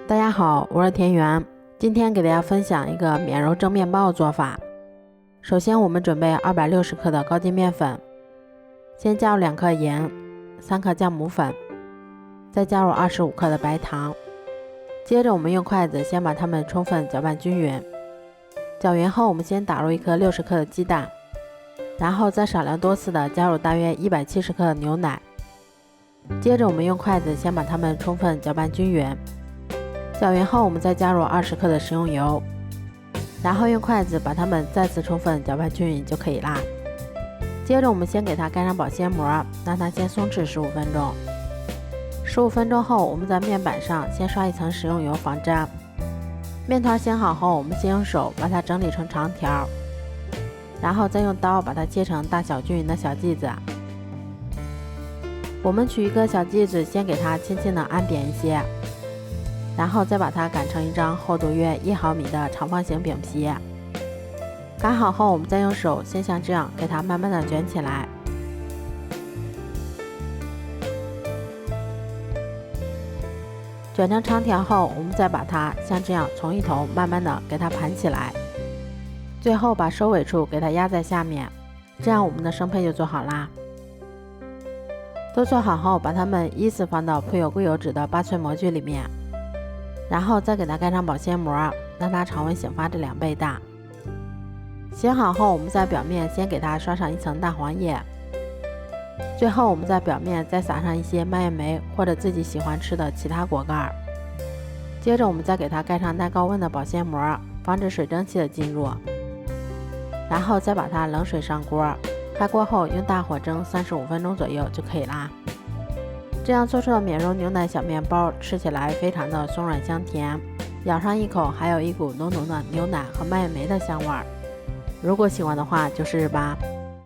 大家好，我是田园，今天给大家分享一个免揉蒸面包的做法。首先我们准备260克的高筋面粉，先加入2克盐，3克酵母粉，再加入25克的白糖。接着我们用筷子先把它们充分搅拌均匀。搅匀后，我们先打入1颗60克的鸡蛋，然后再少量多次的加入大约170克的牛奶。接着我们用筷子先把它们充分搅拌均匀。搅匀后，我们再加入20克的食用油，然后用筷子把它们再次充分搅拌均匀就可以啦。接着我们先给它盖上保鲜膜，让它先松弛15分钟。15分钟后，我们在面板上先刷一层食用油防粘。面团醒好后，我们先用手把它整理成长条，然后再用刀把它切成大小均匀的小剂子。我们取一个小剂子，先给它轻轻的按扁一些，然后再把它擀成一张厚度约1毫米的长方形饼皮。擀好后，我们再用手先像这样给它慢慢的卷起来。卷成长条后，我们再把它像这样从一头慢慢的给它盘起来，最后把收尾处给它压在下面，这样我们的生胚就做好啦。都做好后，把它们依次放到铺有硅油纸的8寸模具里面，然后再给它盖上保鲜膜，让它常温醒发至2倍大。醒好后，我们在表面先给它刷上一层蛋黄液，最后我们在表面再撒上一些蔓越莓或者自己喜欢吃的其他果干。接着我们再给它盖上耐高温的保鲜膜，防止水蒸气的进入，然后再把它冷水上锅，开锅后用大火蒸35分钟左右就可以啦。这样做出的免揉牛奶小面包吃起来非常的松软香甜，咬上一口还有一股浓浓的牛奶和蔓越莓的香味儿。如果喜欢的话就试试吧。